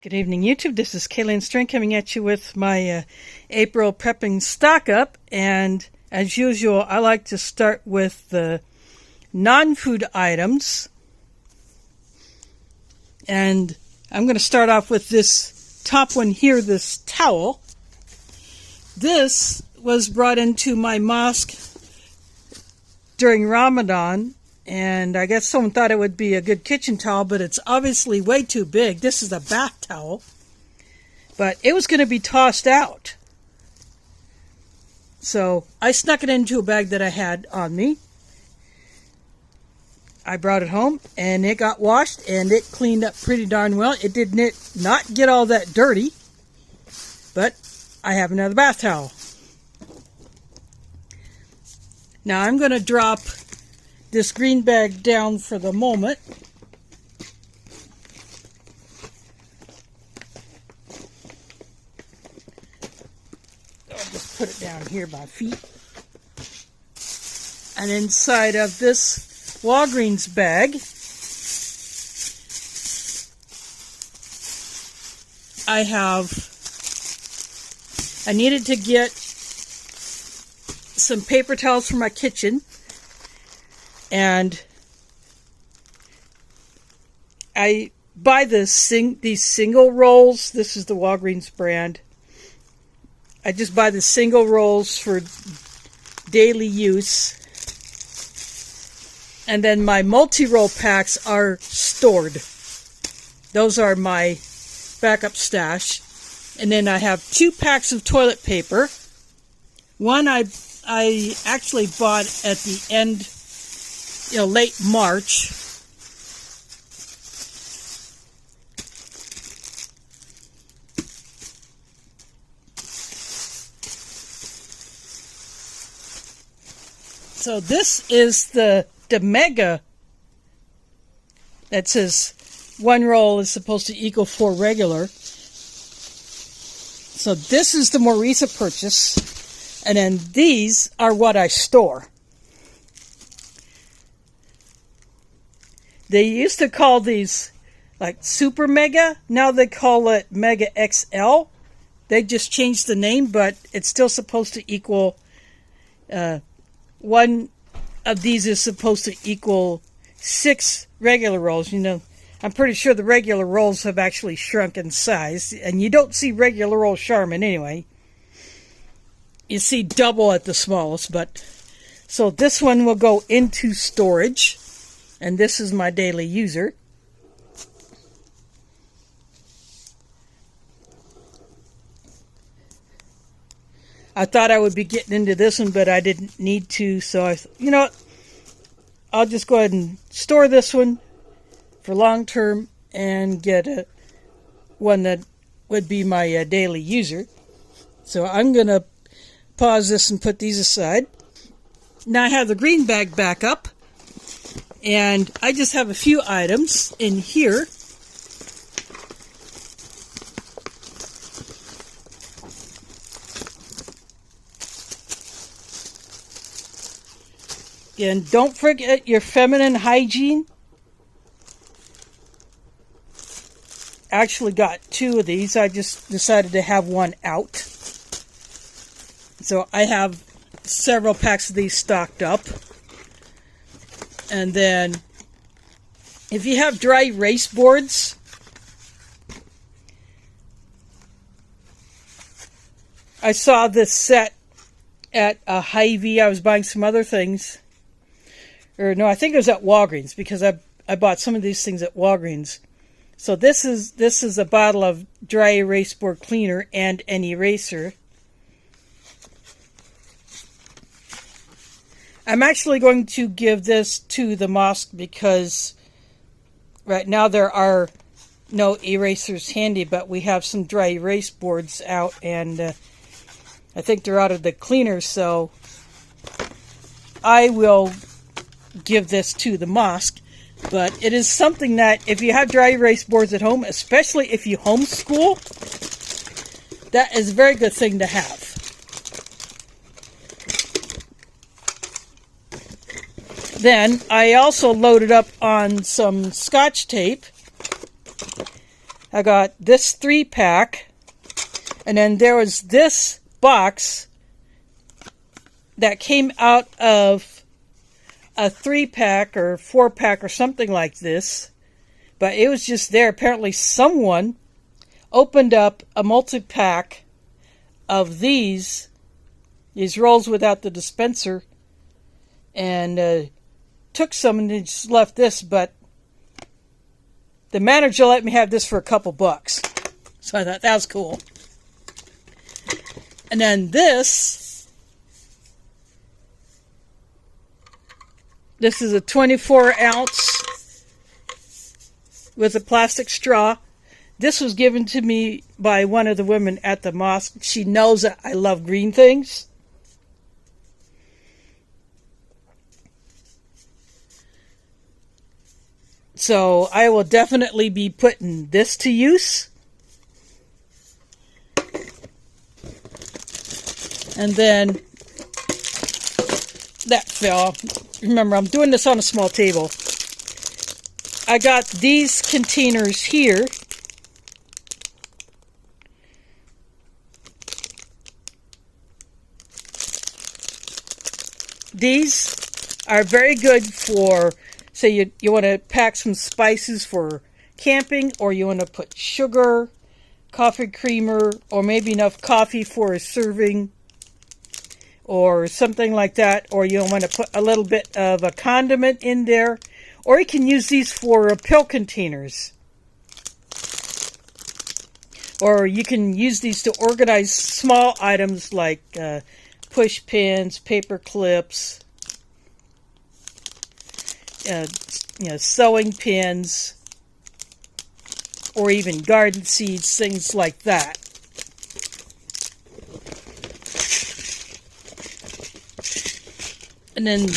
Good evening, YouTube. This is Kayleen String coming at you with my April prepping stock up. And as usual, I like to start with the non-food items. And I'm going to start off with this top one here, this towel. This was brought into my mosque during Ramadan. And I guess someone thought it would be a good kitchen towel, but it's obviously way too big. This is a bath towel. But it was going to be tossed out. So I snuck it into a bag that I had on me. I brought it home and it got washed and it cleaned up pretty darn well. It did not get all that dirty, but I have another bath towel. Now I'm going to drop this green bag down for the moment. I'll just put it down here by feet. And inside of this Walgreens bag, I needed to get some paper towels for my kitchen. And I buy these single rolls. This is the Walgreens brand. I just buy the single rolls for daily use. And then my multi-roll packs are stored. Those are my backup stash. And then I have 2 packs of toilet paper. One I actually bought at the end, late March. So this is the mega that says 1 roll is supposed to equal 4 regular. So this is the more recent purchase. And then these are what I store. They used to call these like Super Mega. Now they call it Mega XL. They just changed the name, but it's still supposed to equal, one of these is supposed to equal 6 regular rolls. I'm pretty sure the regular rolls have actually shrunk in size. And you don't see regular roll Charmin anyway. You see double at the smallest. So this one will go into storage. And this is my daily user. I thought I would be getting into this one, but I didn't need to. So I thought, you know what? I'll just go ahead and store this one for long term and get one that would be my daily user. So I'm going to pause this and put these aside. Now I have the green bag back up. And I just have a few items in here. And don't forget your feminine hygiene. Actually got 2 of these. I just decided to have one out. So I have several packs of these stocked up. And then, if you have dry erase boards, I saw this set at a Hy-Vee. I was buying some other things. Or no, I think it was at Walgreens, because I bought some of these things at Walgreens. So this is a bottle of dry erase board cleaner and an eraser. I'm actually going to give this to the mosque because right now there are no erasers handy, but we have some dry erase boards out, and I think they're out of the cleaner, so I will give this to the mosque. But it is something that if you have dry erase boards at home, especially if you homeschool, that is a very good thing to have. Then I also loaded up on some Scotch tape. I got this 3-pack, and then there was this box that came out of a 3-pack or 4-pack or something like this, but it was just there. Apparently someone opened up a multi-pack of these rolls without the dispenser, and took some and just left this, but the manager let me have this for a couple bucks. So I thought that was cool. And then this is a 24-ounce with a plastic straw. This was given to me by one of the women at the mosque. She knows that I love green things. So I will definitely be putting this to use. And then that fell. Remember, I'm doing this on a small table. I got these containers here. These are very good for, say you want to pack some spices for camping, or you want to put sugar, coffee creamer, or maybe enough coffee for a serving, or something like that, or you want to put a little bit of a condiment in there, or you can use these for pill containers, or you can use these to organize small items like push pins, paper clips, sewing pins, or even garden seeds, things like that. And then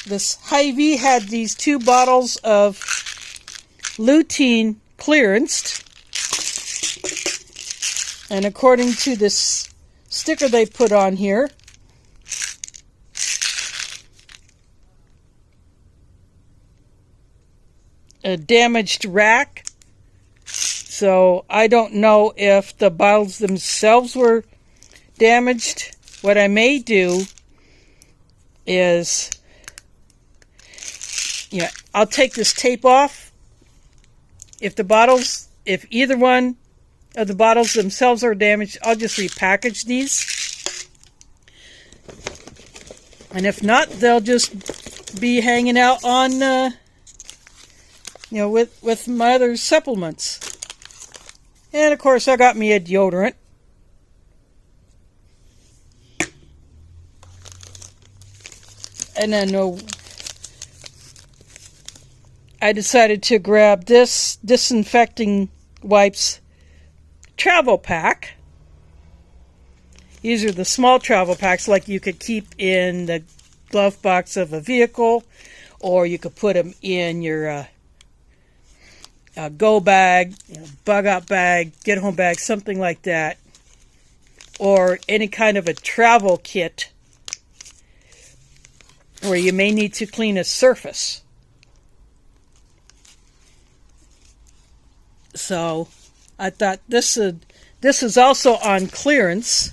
this Hy-Vee had these 2 bottles of lutein clearanced. And according to this sticker they put on here, a damaged rack. So I don't know if the bottles themselves were damaged. What I may do is, I'll take this tape off. If either one of the bottles themselves are damaged, I'll just repackage these. And if not, they'll just be hanging out on, with my other supplements. And of course, I got me a deodorant. And then I decided to grab this disinfecting wipes travel pack. These are the small travel packs, like you could keep in the glove box of a vehicle, or you could put them in your go bag, bug out bag, get home bag, something like that, or any kind of a travel kit where you may need to clean a surface. So I thought this is also on clearance,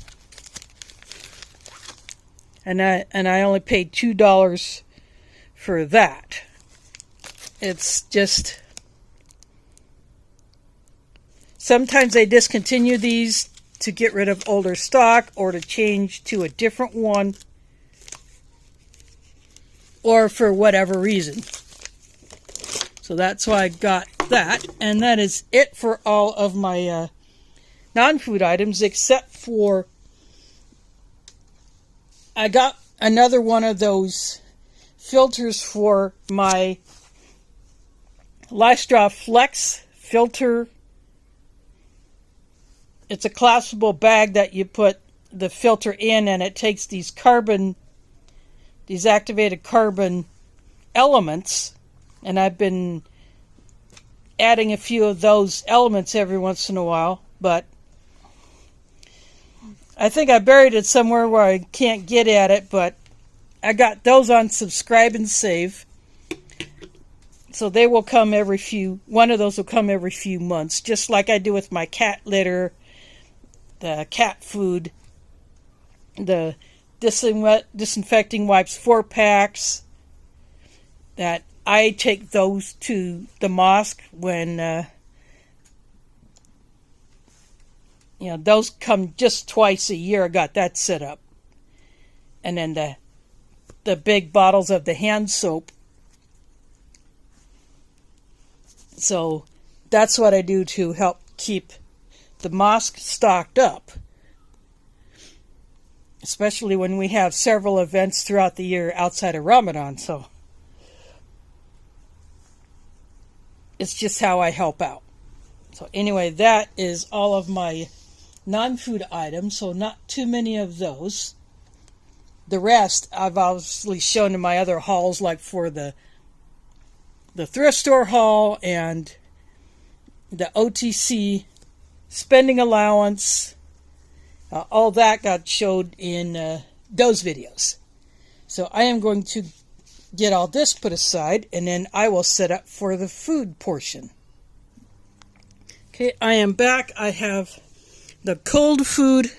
and I only paid $2 for that. It's just, sometimes they discontinue these to get rid of older stock or to change to a different one, or for whatever reason. So that's why I got that. And that is it for all of my non-food items, except for I got another one of those filters for my LifeStraw Flex filter. It's a collapsible bag that you put the filter in, and it takes these activated carbon elements, and I've been adding a few of those elements every once in a while, but I think I buried it somewhere where I can't get at it, but I got those on Subscribe and Save. So they will come one of those will come every few months, just like I do with my cat litter, the cat food, the disinfecting wipes 4-packs, that I take those to the mosque when, those come just twice a year. I got that set up. And then the big bottles of the hand soap. So that's what I do to help keep the mosque stocked up, especially when we have several events throughout the year outside of Ramadan. So it's just how I help out. So anyway, that is all of my non-food items, so not too many of those. The rest I've obviously shown in my other hauls, like for the thrift store haul and the OTC spending allowance. All that got showed in those videos. So I am going to get all this put aside, and then I will set up for the food portion. Okay, I am back. I have the cold food,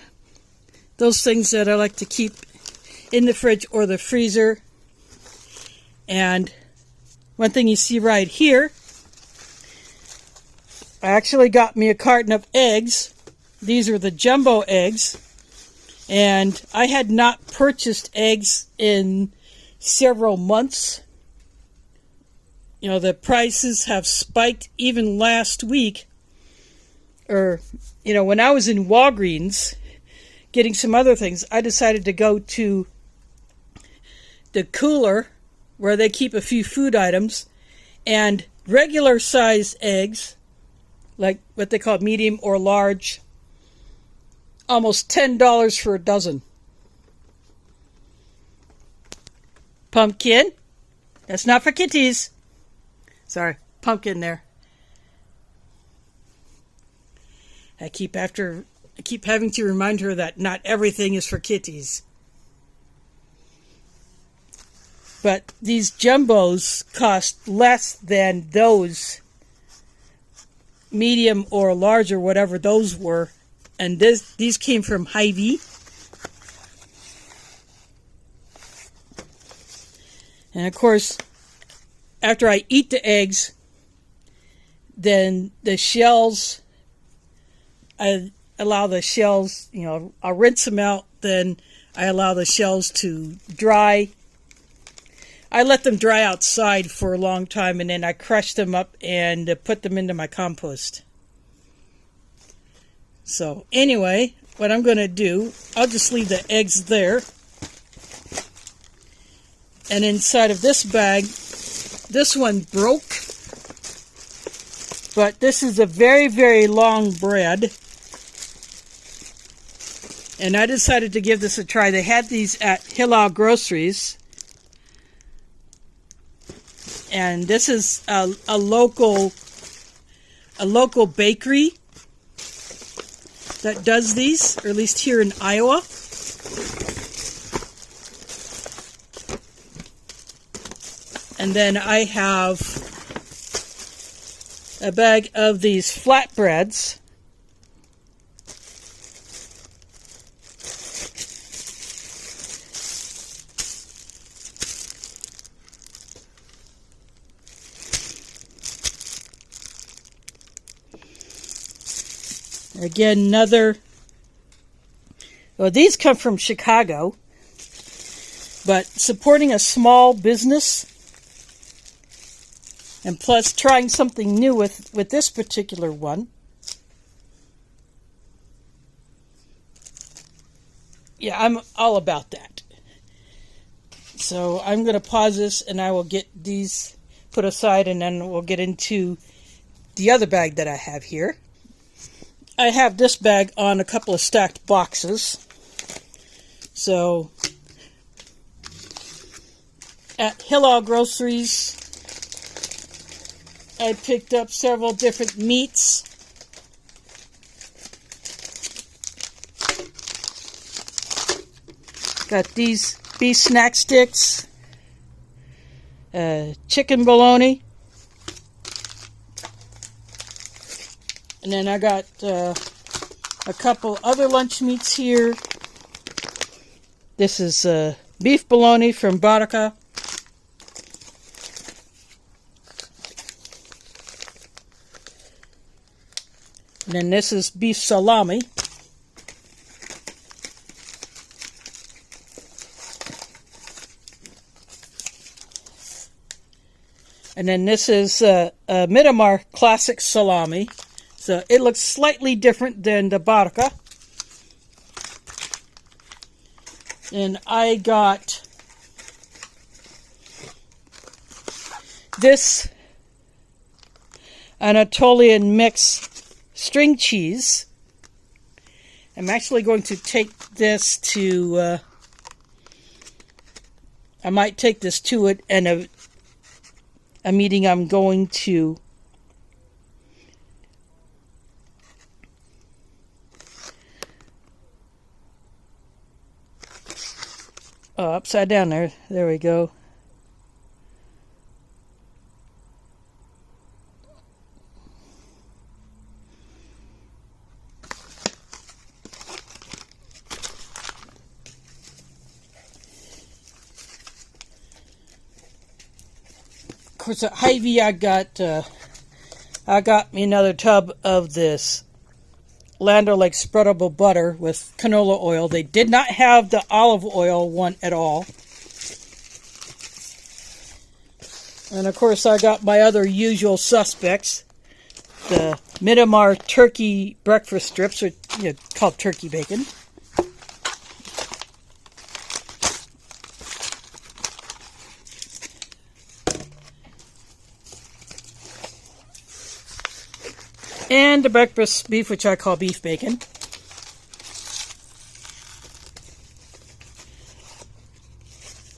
those things that I like to keep in the fridge or the freezer. And one thing you see right here, I actually got me a carton of eggs. These are the jumbo eggs. And I had not purchased eggs in several months. The prices have spiked even last week. When I was in Walgreens getting some other things, I decided to go to the cooler where they keep a few food items, and regular size eggs, like what they call medium or large, almost $10 for a dozen. Pumpkin. That's not for kitties. Sorry, pumpkin there. I keep having to remind her that not everything is for kitties. But these jumbos cost less than those medium or large or whatever those were. And these came from Hy-Vee. And of course, after I eat the eggs, then the shells, I allow the shells, I'll rinse them out, then I allow the shells to dry. I let them dry outside for a long time, and then I crush them up and put them into my compost. So anyway, what I'm going to do, I'll just leave the eggs there. And inside of this bag, this one broke. But this is a very, very long bread. And I decided to give this a try. They had these at Hilal Groceries. And this is a local bakery that does these, or at least here in Iowa. And then I have a bag of these flatbreads. Again, these come from Chicago, but supporting a small business, and plus trying something new with this particular one. Yeah, I'm all about that. So I'm going to pause this, and I will get these put aside, and then we'll get into the other bag that I have here. I have this bag on a couple of stacked boxes. So at Hilal Groceries, I picked up several different meats. Got these beef snack sticks, chicken bologna, And then I got a couple other lunch meats here. This is beef bologna from Barca. And then this is beef salami. And then this is a Miramar classic salami. So it looks slightly different than the Barca. And I got this Anatolian mix string cheese. I'm actually going to take this to, I might take this to it and a meeting I'm going to. Oh, upside down there. There we go. Of course, at Hy-Vee, I got me another tub of this Land O'Lakes spreadable butter with canola oil. They did not have the olive oil one at all. And of course, I got my other usual suspects. The Miramar turkey breakfast strips, or called turkey bacon. And the breakfast beef, which I call beef bacon.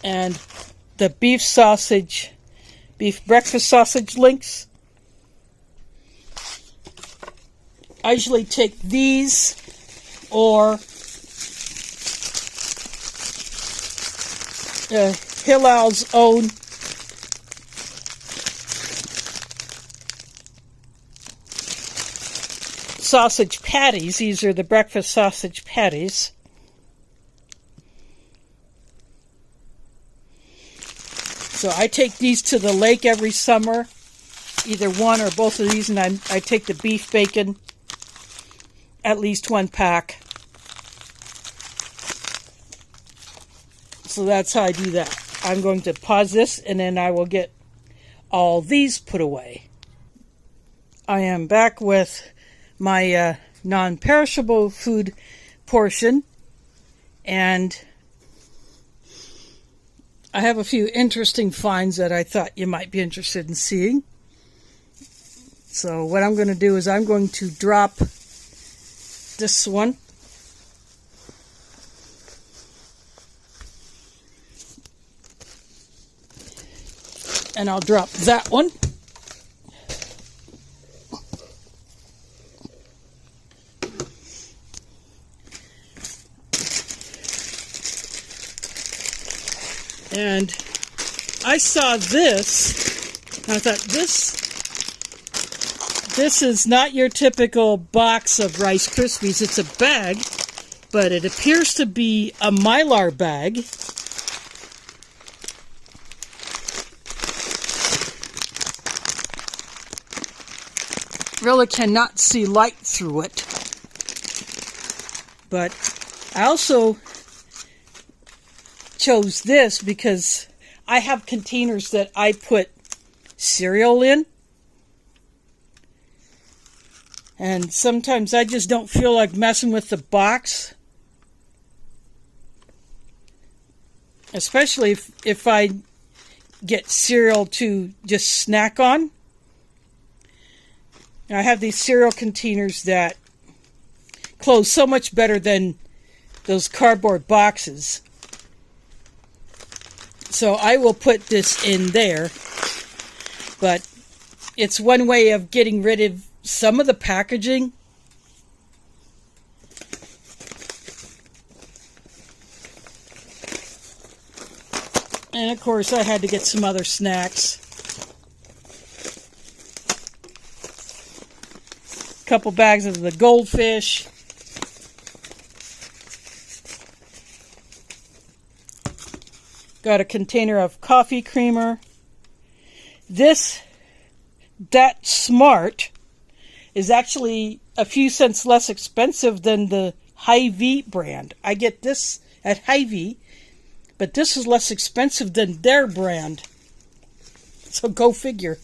And the beef breakfast sausage links. I usually take these or Hilal's own sausage patties. These are the breakfast sausage patties. So I take these to the lake every summer, either one or both of these, and I take the beef bacon, at least one pack. So that's how I do that. I'm going to pause this, and then I will get all these put away. I am back with my non-perishable food portion, and I have a few interesting finds that I thought you might be interested in seeing. So what I'm going to do is I'm going to drop this one. And I'll drop that one. And I saw this, and I thought, this is not your typical box of Rice Krispies. It's a bag, but it appears to be a Mylar bag. Really cannot see light through it. But I also chose this because I have containers that I put cereal in, and sometimes I just don't feel like messing with the box, especially if I get cereal to just snack on. I have these cereal containers that close so much better than those cardboard boxes. So I will put this in there, but it's one way of getting rid of some of the packaging. And of course I had to get some other snacks. a couple bags of the goldfish. Got a container of coffee creamer. This That Smart is actually a few cents less expensive than the Hy-Vee brand. I get this at Hy-Vee, but this is less expensive than their brand. So go figure.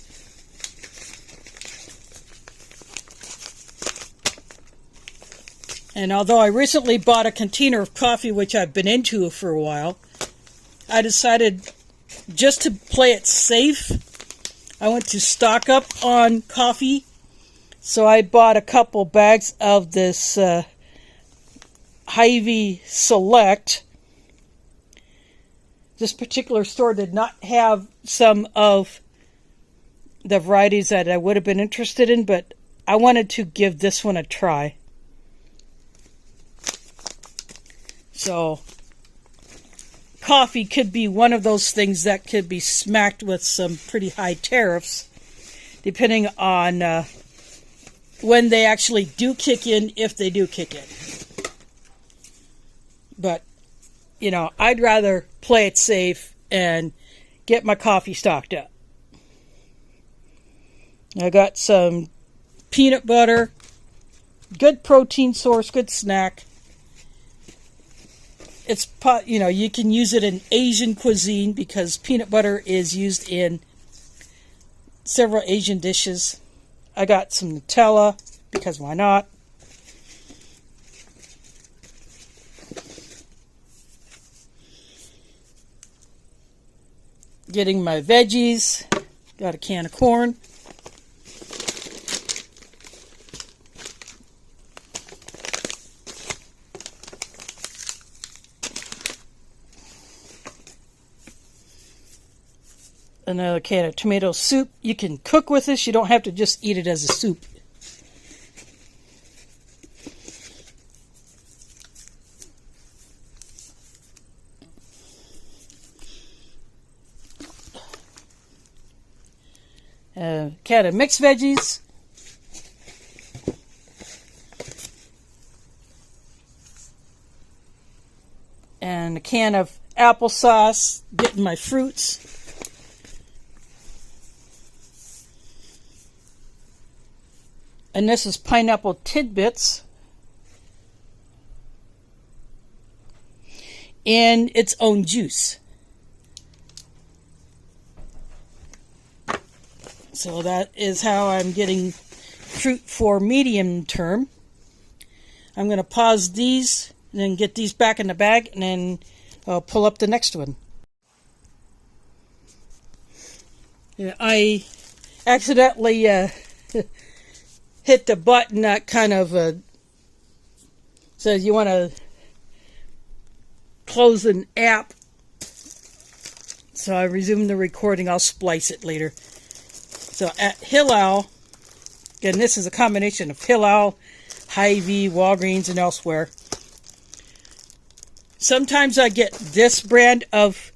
And although I recently bought a container of coffee, which I've been into for a while, I decided just to play it safe, I went to stock up on coffee. So I bought a couple bags of this Hy-Vee Select. This particular store did not have some of the varieties that I would have been interested in, but I wanted to give this one a try. So coffee could be one of those things that could be smacked with some pretty high tariffs, depending on when they actually do kick in, if they do kick in. But, you know, I'd rather play it safe and get my coffee stocked up. I got some peanut butter, good protein source, good snack. It's, you know, you can use it in Asian cuisine because peanut butter is used in several Asian dishes. I got some Nutella, because why not? Getting my veggies. Got a can of corn. Another can of tomato soup. You can cook with this. You don't have to just eat it as a soup. A can of mixed veggies. And a can of applesauce. Getting my fruits. And this is pineapple tidbits in its own juice. So that is how I'm getting fruit for medium term. I'm going to pause these and then get these back in the bag and then I'll pull up the next one. Yeah, I accidentally hit the button that kind of says you want to close an app. So I resumed the recording. I'll splice it later. So at Hillel, again, this is a combination of Hillel, Hy-Vee, Walgreens, and elsewhere. Sometimes I get this brand of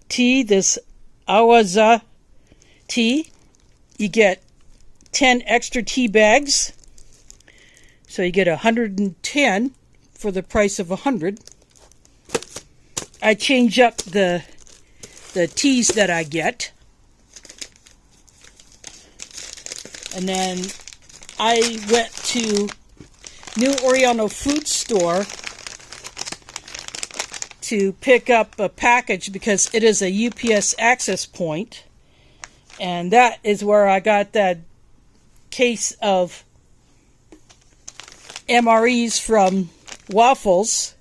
tea, this Awaza tea. You get 10 extra tea bags. So you get 110 for the price of 100. I change up the teas that I get. And then I went to New Oriano Food Store to pick up a package because it is a UPS access point. And that is where I got that case of MREs from Waffles.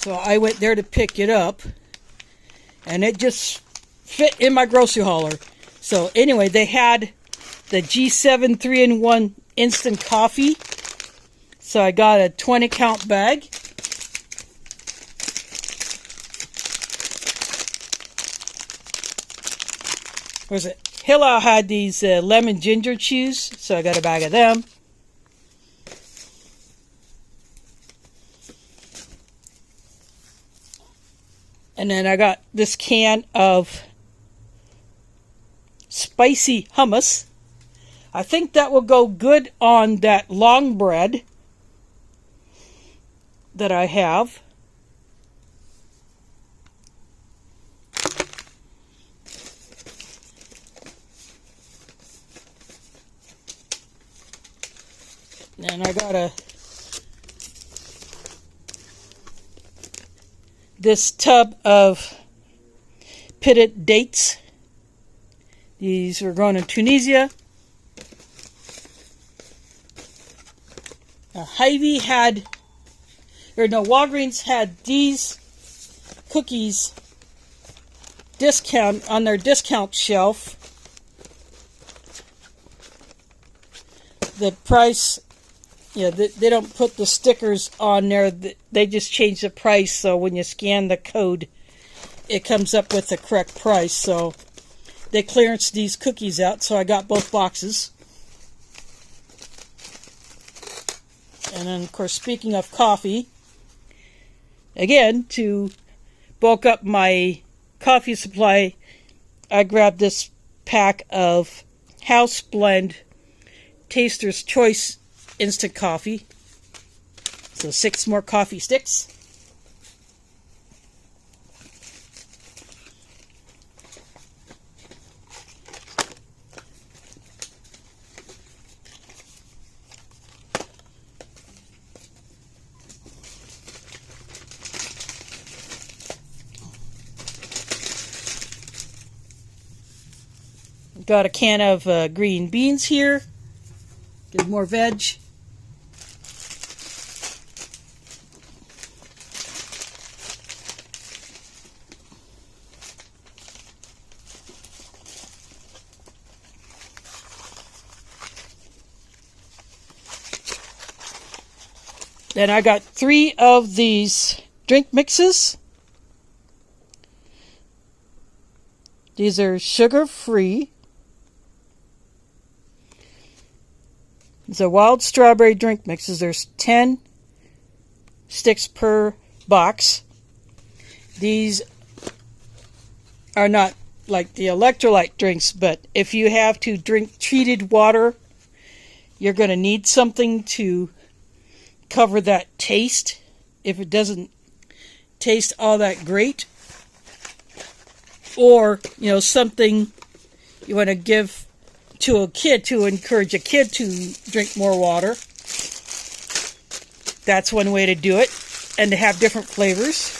So I went there to pick it up. And it just fit in my grocery hauler. So anyway, they had the G7 3-in-1 instant coffee. So I got a 20 count bag. Was it? Hillel had these lemon ginger chews, so I got a bag of them. And then I got this can of spicy hummus. I think that will go good on that long bread that I have. And I got this tub of pitted dates. These were grown in Tunisia. Walgreens had these cookies discount on their discount shelf. The price, they don't put the stickers on there. They just change the price, so when you scan the code, it comes up with the correct price. So they clearanced these cookies out, so I got both boxes. And then, of course, speaking of coffee, again, to bulk up my coffee supply, I grabbed this pack of House Blend Taster's Choice instant coffee. So 6 more coffee sticks. Got a can of green beans here. Get more veg. Then I got 3 of these drink mixes. These are sugar-free. These are wild strawberry drink mixes. There's 10 sticks per box. These are not like the electrolyte drinks, but if you have to drink treated water, you're going to need something to cover that taste if it doesn't taste all that great. Or, something you want to give to a kid to encourage a kid to drink more water. That's one way to do it, and to have different flavors.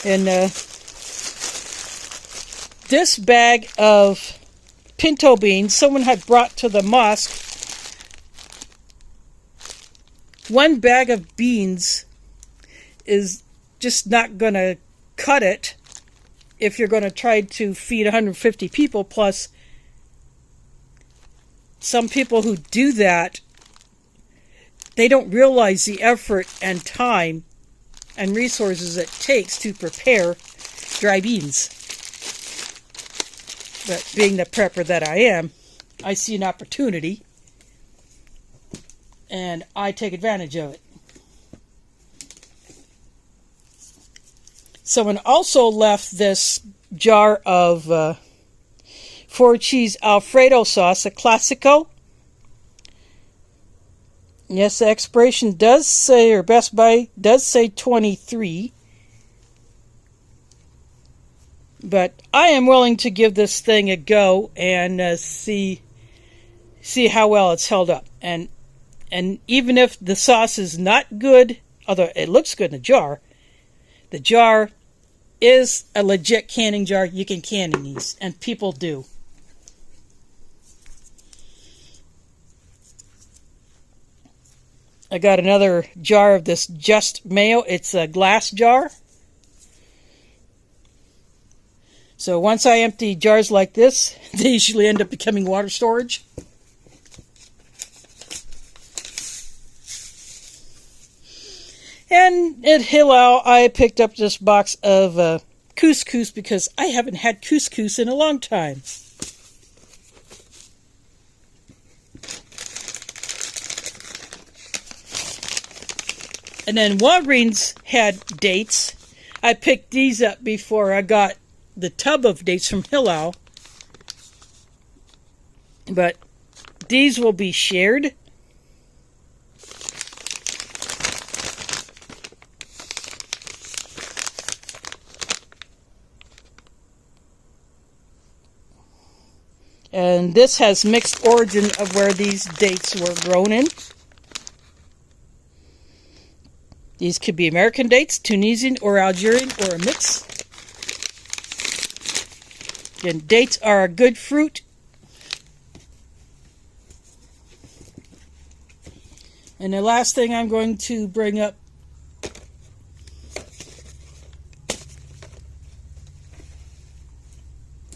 And this bag of pinto beans someone had brought to the mosque. One bag of beans is just not going to cut it if you're going to try to feed 150 people, plus some people who do that, they don't realize the effort and time and resources it takes to prepare dry beans. But being the prepper that I am, I see an opportunity and I take advantage of it. Someone also left this jar of 4-cheese Alfredo sauce, a Classico. Yes, the expiration does say, or Best Buy does say 23. But I am willing to give this thing a go and see how well it's held up. And even if the sauce is not good, although it looks good in the jar is a legit canning jar. You can can in these, and people do. I got another jar of this Just Mayo. It's a glass jar. So once I empty jars like this, they usually end up becoming water storage. And at Hillel, I picked up this box of couscous because I haven't had couscous in a long time. And then Walgreens had dates. I picked these up before I got the tub of dates from Hillel. But these will be shared. And this has mixed origin of where these dates were grown in. These could be American dates, Tunisian or Algerian, or a mix. Again, dates are a good fruit. And the last thing I'm going to bring up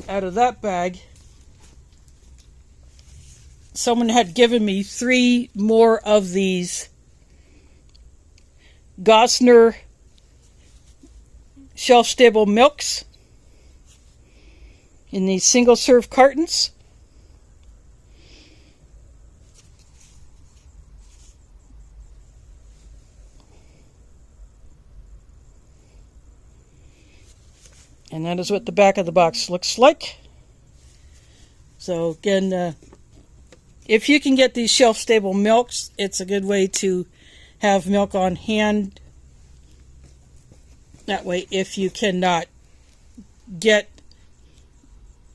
out of that bag, someone had given me 3 more of these Gosner shelf-stable milks in these single-serve cartons. And that is what the back of the box looks like. So again, if you can get these shelf-stable milks, it's a good way to have milk on hand. That way, if you cannot get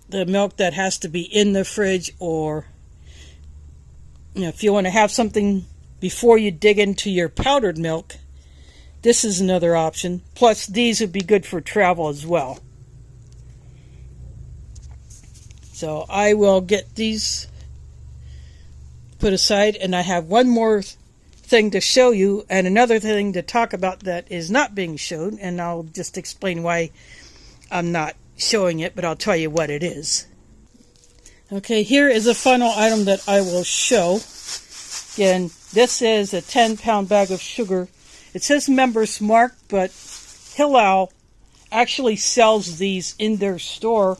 the milk that has to be in the fridge, or if you want to have something before you dig into your powdered milk, this is another option. Plus, these would be good for travel as well. So I will get these put aside, and I have one more thing to show you and another thing to talk about that is not being shown, and I'll just explain why I'm not showing it, but I'll tell you what it is. Okay, here is a final item that I will show. Again, this is a 10-pound bag of sugar. It says Members Mark, but Hillel actually sells these in their store.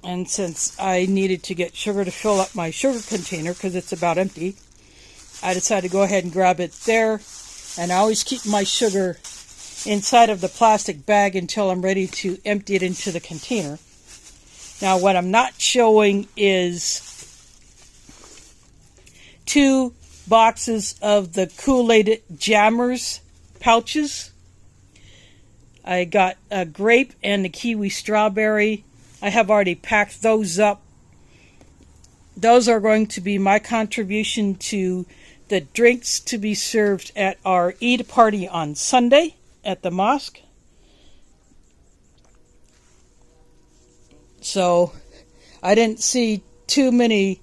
And since I needed to get sugar to fill up my sugar container, because it's about empty, I decided to go ahead and grab it there. And I always keep my sugar inside of the plastic bag until I'm ready to empty it into the container. Now, what I'm not showing is 2 boxes of the Kool-Aid Jammers pouches. I got a grape and the kiwi strawberry. I have already packed those up. Those are going to be my contribution to the drinks to be served at our Eid party on Sunday at the mosque. So I didn't see too many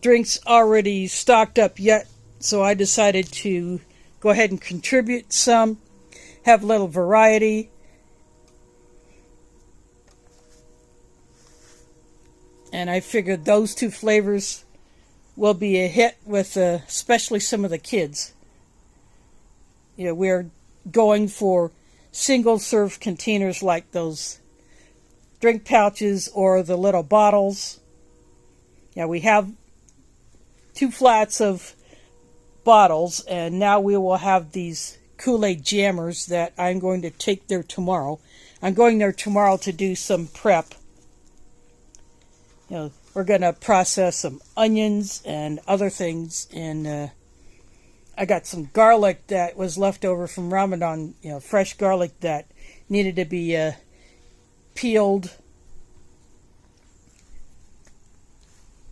drinks already stocked up yet, so I decided to go ahead and contribute some, have a little variety. And I figured those 2 flavors will be a hit with especially some of the kids. We're going for single-serve containers like those drink pouches or the little bottles. We have 2 flats of bottles, and now we will have these Kool-Aid Jammers that I'm going to take there tomorrow. I'm going there tomorrow to do some prep. We're going to process some onions and other things, and I got some garlic that was left over from Ramadan, fresh garlic that needed to be peeled.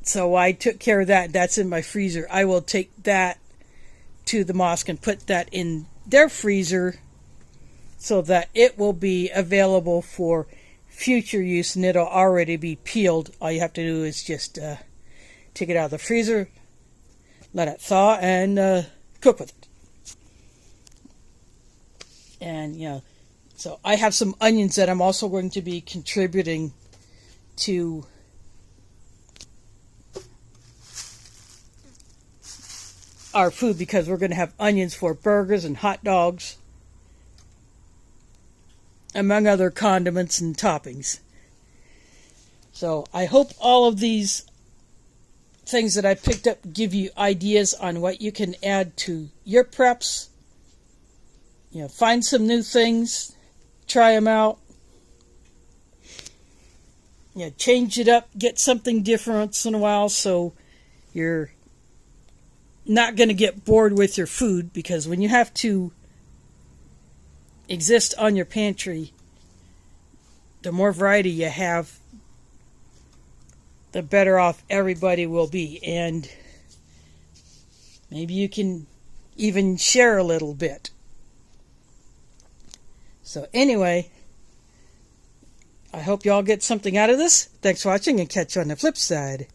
So I took care of that. That's in my freezer. I will take that to the mosque and put that in their freezer so that it will be available for future use, and it'll already be peeled. All you have to do is just take it out of the freezer, let it thaw, and cook with it. And so I have some onions that I'm also going to be contributing to our food, because we're going to have onions for burgers and hot dogs, among other condiments and toppings. So I hope all of these things that I picked up give you ideas on what you can add to your preps. Find some new things, try them out. change it up, get something different once in a while, so you're not going to get bored with your food, because when you have to exist on your pantry, the more variety you have, the better off everybody will be. And maybe you can even share a little bit. So anyway, I hope you all get something out of this. Thanks for watching, and catch you on the flip side.